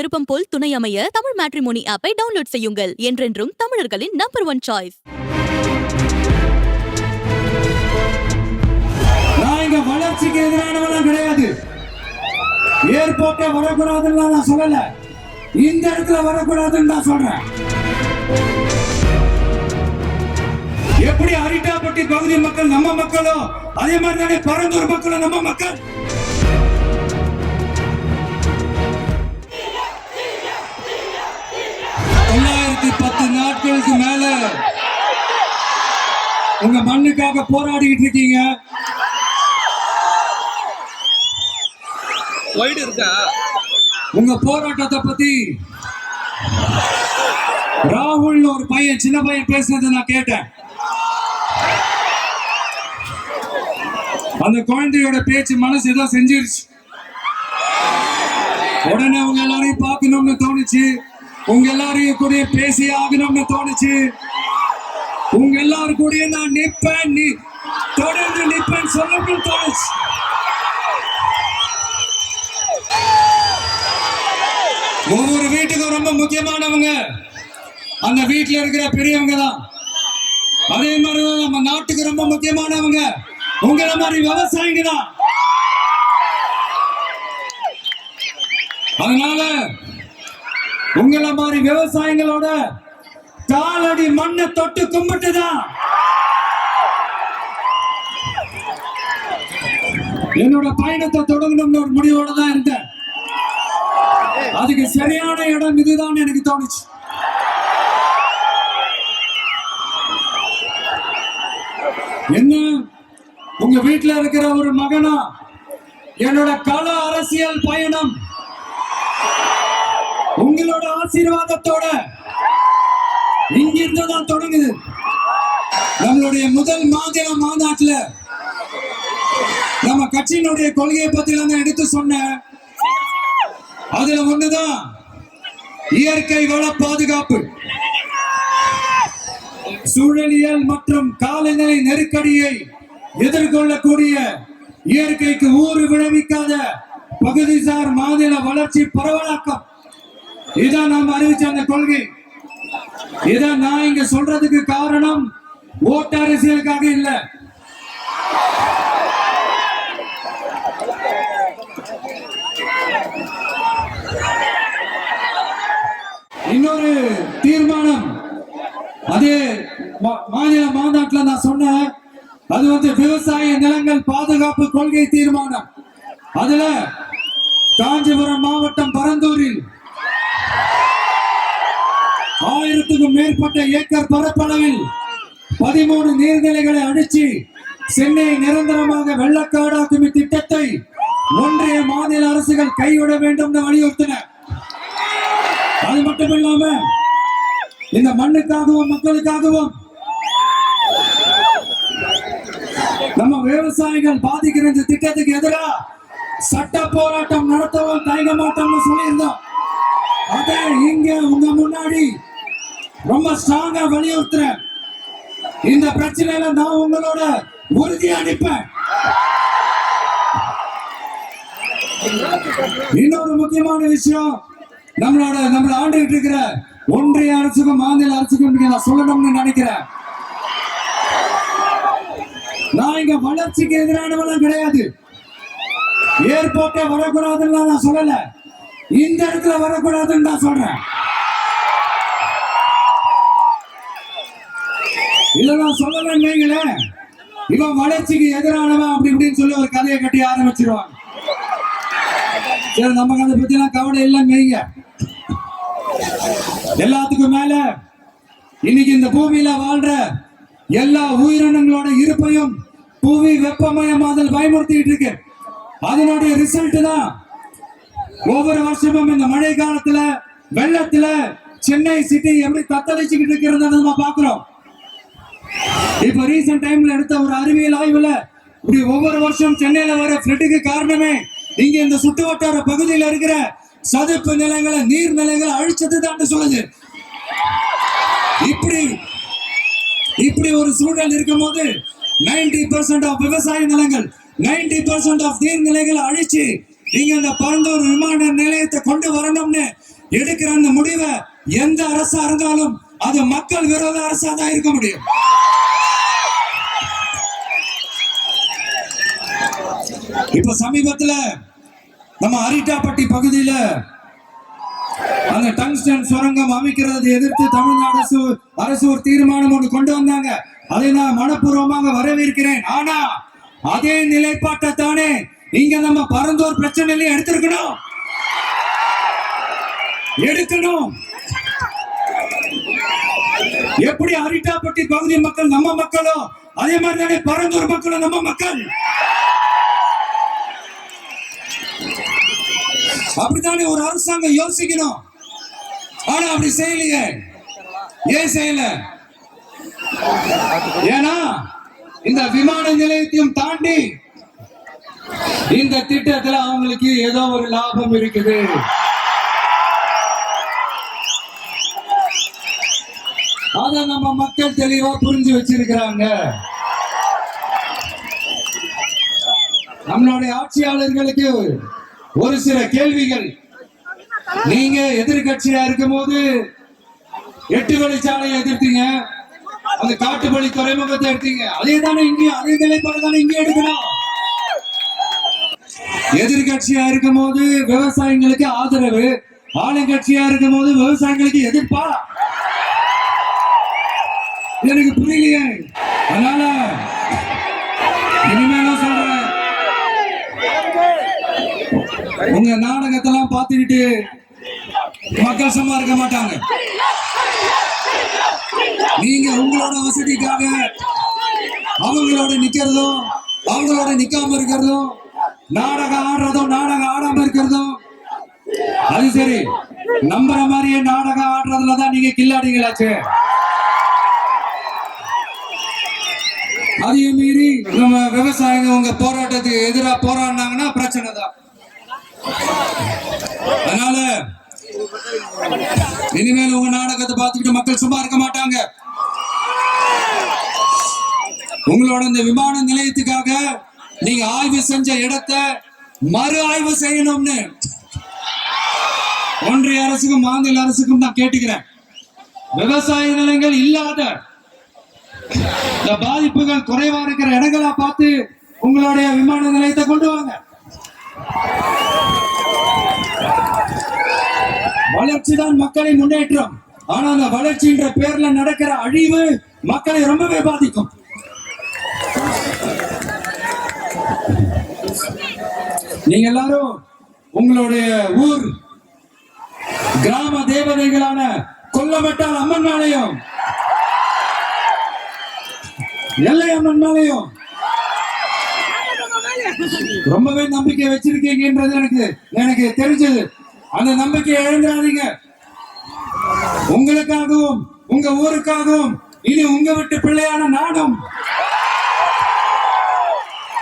விருப்பம் போல் துணை அமைய தமிழ் மேட்ரிமோனி ஆப்பை டவுன்லோட் செய்யுங்கள். என்றென்றும் தமிழர்களின் நம்பர் 1 சாய்ஸ். நான் இங்க வளர்ச்சிக்கு எதிரானவெல்லாம் கிடையாது. ஏர்போர்ட்டே வரக்கூடாதுன்னு நான் சொல்லல, இந்த இடத்துல வரக்கூடாதுன்னு நான் சொல்றேன். எப்படி அரிட்டாப்பட்டி பகுதி மக்கள் நம்ம மக்களோ அதே மாதிரி தானே பரந்தூர் மக்களும் நம்ம மக்கள். நாட்களுக்கு மேல உங்க மண்ணுக்காக போராடிட்டு இருக்கீங்க. உங்க போராட்டத்தை பத்தி ராகுல் ஒரு பையன், சின்ன பையன் பேசுனதை நான் கேட்டேன். அந்த குழந்தையோட பேச்சு மனசு ஏதோ செஞ்சிருச்சு. உடனே உங்க எல்லாரையும் பார்க்கணும்னு தோணுச்சு, உங்க எல்லாரையும் கூட பேசி ஆகணும்னு தோணுச்சு. உங்க எல்லாரும் கூட நான் நிப்பேன், நீ தொடர்ந்து நிப்பேன் சொல்லணும்னு தோணுச்சு. ஒவ்வொரு வீட்டுக்கும் ரொம்ப முக்கியமானவங்க அந்த வீட்டுல இருக்கிற பெரியவங்க தான். அதே மாதிரிதான் நம்ம நாட்டுக்கு ரொம்ப முக்கியமானவங்க உங்களை மாதிரி விவசாயிங்க தான். அதனால உங்களை மாதிரி விவசாயிகளோட காலடி மண்ணை தொட்டு கும்பிட்டுதான் என்னோட பயணத்தை தொடங்கணும்னு ஒரு முடிவோட தான் இருந்தேன். அதுக்கு சரியான இடம் இதுதான் எனக்கு தோணுச்சு. என்ன, உங்க வீட்டுல இருக்கிற ஒரு மகனா என்னோட கள அரசியல் பயணம் உங்களோட ஆசீர்வாதத்தோட இங்கிருந்து தான் தொடங்குது. நம்மளுடைய முதல் மாநில மாநாட்டுல நம்ம கட்சியினுடைய கொள்கையை பத்தி நான் எடுத்து சொன்னேன். அதுல ஒண்ணுதான் இயற்கை வள பாதுகாப்பு. சூழலியல் மற்றும் காலநிலை நெருக்கடியை எதிர்கொள்ளக்கூடிய இயற்கைக்கு ஊறு விளைவிக்காத பகுதிசார் மாநில வளர்ச்சி பரவலாக்கம். இதான் நாம் அறிவிச்ச அந்த கொள்கை. இதை நான் இங்க சொல்றதுக்கு காரணம் ஓட்டு அரசியலுக்காக இல்ல. இன்னொரு தீர்மானம் அதே மாநில மாநாட்டில் நான் சொன்னேன். அது விவசாய நிலங்கள் பாதுகாப்பு கொள்கை தீர்மானம். அதுல காஞ்சிபுரம் மாவட்டம் பரந்தூரில் 1000க்கும் மேற்பட்ட ஏக்கர் பரப்பளவில் 13 நீர்நிலைகளை அழிச்சு சென்னையை நிரந்தரமாக வெள்ளக்காடாக்கும் திட்டத்தை ஒன்றிய மாநில அரசுகள் கைவிட வேண்டும் வலியுறுத்தின. அது மட்டும் இல்லாம இந்த மண்ணுக்காகவும் மக்களுக்காகவும் நம்ம விவசாயிகள் பாதிக்கிற இந்த திட்டத்துக்கு எதிராக சட்ட போராட்டம் நடத்தவும் தயங்க மாட்டோம்னு சொல்லியிருந்தோம். அதை இங்க உங்க முன்னாடி ரொம்ப ஸ்ட்ராங்கா வலியுறுத்துறேன். இந்த பிரச்சனையில நான் உங்களோட உறுதி அளிப்பேன். இன்னொரு முக்கியமான விஷயம், நம்மள ஆண்டுகிட்டு இருக்கிற ஒன்றிய அரசுக்கும் மாநில அரசுக்கும் நான் சொல்லணும்னு நினைக்கிறேன். நான் இங்க வளர்ச்சிக்கு எதிரானவெல்லாம் கிடையாது. ஏர்போர்ட்டே வரக்கூடாதுன்னு நான் சொல்லல, இந்த இடத்துல வரக்கூடாதுன்னு நான் சொல்றேன். இதை நான் சொல்லலன்னு இவன் வளர்ச்சிக்கு எதிரானவன் அப்படி இப்படின்னு சொல்லி ஒரு கதையை கட்டி ஆரம்பிச்சிருவாங்க. சரி, நமக்கு அதை பத்தி எல்லாம் கவலை இல்லைங்க. எல்லாத்துக்கும் மேல இன்னைக்கு இந்த பூமியில வாழ்ற எல்லா உயிரினங்களோட இருப்பையும் புவி வெப்பமயமாதல் பயமுறுத்திட்டு இருக்கு. அதனுடைய ரிசல்ட் தான் ஒவ்வொரு வருஷமும் இந்த மழை காலத்துல வெள்ளத்துல சென்னை சிட்டி எப்படி தத்தளிச்சுக்கிட்டு இருக்கிறத நம்ம பாக்குறோம். இப்ப ரீசன்ட் டைம்ல எடுத்த ஒரு அறிவியல் ஆய்வுல இப்படி ஒவ்வொரு வருஷம் சென்னையில வர ஃப்ளட்டுக்கு காரணமே இங்க இந்த சுற்று வட்டார பகுதியில் இருக்கிற சதுப்பு நிலங்களை நீர்நிலைகளை அழிச்சதுதான் சொல்லுது. இப்படி ஒரு சூழல் இருக்கும் போது 90% ஆஃப் விவசாய நிலங்கள் 90% ஆஃப் நீர்நிலைகளை அழிச்சு நீங்க இந்த பரந்தூர் விமான நிலையத்தை கொண்டு வரணும்னு எடுக்கிற அந்த முடிவை எந்த அரசா இருந்தாலும் அது மக்கள் விரோத அரசா தான் இருக்க முடியும். இப்ப சமீபத்துல நம்ம அரிட்டாப்பட்டி பகுதியில அந்த டங்ஸ்டன் சுரங்கம் அமைக்கிறது எதிர்த்து தமிழ்நாடு அரசு ஒரு தீர்மானம் ஒன்று கொண்டு வந்தாங்க. அதை நான் மனப்பூர்வமாக வரவேற்கிறேன். ஆனா அதே நிலைப்பாட்டை தானே இங்க நம்ம பரந்தூர் பிரச்சனையில எடுக்கணும். எப்படி அரிட்டாப்பட்டி பகுதி மக்கள் நம்ம மக்களோ அதே மாதிரி தானே பரந்தூர் மக்களும் நம்ம மக்கள். அப்படித்தானே ஒரு அரசாங்கம் யோசிக்கணும். ஆனா அப்படி செய்யலையே. ஏன் செய்யல? ஏன்னா இந்த விமான நிலையத்தையும் தாண்டி இந்த திட்டத்துல அவங்களுக்கு ஏதோ ஒரு லாபம் இருக்குது. அத நம்ம மக்கள் தெளிவா புரிஞ்சு வச்சிருக்கிறாங்க. நம்மளுடைய ஆட்சியாளர்களுக்கு ஒரு சில கேள்விகள். நீங்க எதிர்கட்சியா இருக்கும் போது 8 வழிச்சாலையை எதிர்த்தீங்க, அந்த காட்டுப்பள்ளி துறைமுகத்தை எடுத்தீங்க. அதே தானே இங்கேயும் அதே நிலைப்பாடு தானே இங்கே எடுக்கணும். எதிர்கட்சியா இருக்கும் போது விவசாயிகளுக்கு ஆதரவு, ஆளுங்கட்சியா இருக்கும் போது விவசாயிகளுக்கு எதிர்ப்பா? எனக்கு புரியலையே. அதனால இனிமேலும் சொல்றேன், உங்க நாடகத்தெல்லாம் பார்த்துக்கிட்டு மக்கள் சும்மா இருக்க மாட்டாங்க. நீங்க உங்களோட வசதிக்காக அவங்களோட நிக்கிறதும் அவங்களோட நிக்காம இருக்கிறதும், நாடகம் ஆடுறதும் நாடகம் ஆடாம இருக்கிறதும், அது சரி. நம்புற மாதிரியே நாடகம் ஆடுறதுலதான் நீங்க கில்லாடிங்களாச்சு. அதையும் மீறி நம்ம விவசாயிங்க உங்க போராட்டத்துக்கு எதிராக போராடினாங்கன்னா பிரச்சனை தான். அதனால இனிமேல் உங்க நாடகத்தை பார்த்துக்கிட்டு மக்கள் சும்மா இருக்க மாட்டாங்க. உங்களோட இந்த விமான நிலையத்துக்காக நீங்க ஆய்வு செஞ்ச இடத்தை மறு ஆய்வு செய்யணும்னு ஒன்றிய அரசுக்கும் மாநில அரசுக்கும் நான் கேட்டுக்கிறேன். விவசாய நிலங்கள் இல்லாத இந்த பாதிப்புகள் குறைவா இருக்கிற இடங்களா பார்த்து உங்களுடைய விமான நிலையத்தை கொண்டு வாங்க. வளர்ச்சி தான் மக்களின் முன்னேற்றம். ஆனா அந்த வளர்ச்சின்ற பேர்ல நடக்கிற அழிவு மக்களை ரொம்பவே பாதிக்கும். நீங்க எல்லாரும் உங்களுடைய ஊர் கிராம தேவதைகளான கொல்லமட்டால் அம்மன் மேலையும் எல்லை அம்மன் மேலையும் ரொம்பவே நம்பிக்கை வச்சிருக்கீங்கன்றது எனக்கு தெரிஞ்சது. அந்த நம்பிக்கையை இழந்துடாதீங்க. உங்களுக்காகவும் உங்க ஊருக்காகவும் இனி உங்க விட்டு பிள்ளையான நாடும்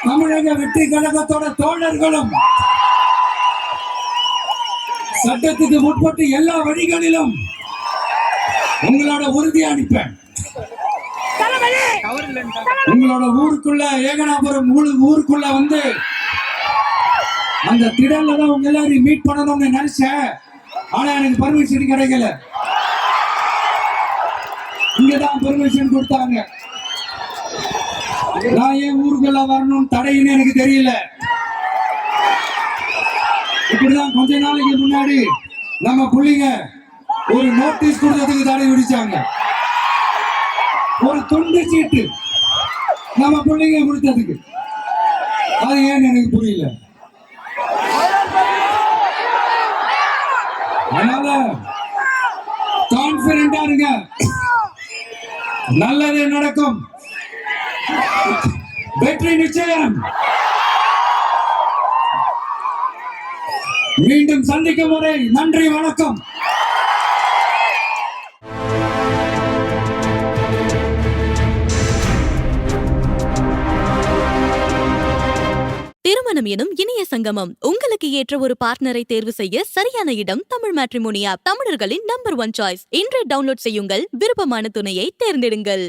தமிழக வெற்றி கழகத்தோட தோழர்களும் சட்டத்துக்கு முற்பட்டு எல்லா வழிகளிலும் உங்களோட உறுதி அளிப்பேன். உங்களோட ஊருக்குள்ள ஏகனாபுரம் ஊருக்குள்ள வந்து அந்த திடல்ல தான் உங்க எல்லாரையும் மீட் பண்ணணும்னு நினைச்சேன். ஆனா எனக்கு பர்மிஷன் கிடைக்கல. இங்கதான் பர்மிஷன் கொடுத்தாங்க. நான் ஏன் ஊருக்குள்ள வரணும் தடைன்னு எனக்கு தெரியல. இப்படிதான் கொஞ்ச நாளைக்கு முன்னாடி நம்ம புள்ளிங்க ஒரு நோட்டீஸ் கொடுத்ததுக்கு தடை விதிச்சாங்க. ஒரு துண்டு சீட்டு நம்ம பிள்ளைங்க கொடுத்ததுக்கு. அது ஏன்னு எனக்கு புரியல. அதனால கான்பிடண்டா இருங்க, நல்லது நடக்கும், வெற்றி நிச்சயம். மீண்டும் சந்திக்கும் வரை நன்றி, வணக்கம். திருமணம் எனும் இணைய சங்கமம். உங்களுக்கு ஏற்ற ஒரு பார்ட்னரை தேர்வு செய்ய சரியான இடம் தமிழ் மேட்ரிமோனி ஆப். தமிழர்களின் நம்பர் 1 சாய்ஸ். இன்றே டவுன்லோட் செய்யுங்கள். விருப்பமான துணையை தேர்ந்தெடுங்கள்.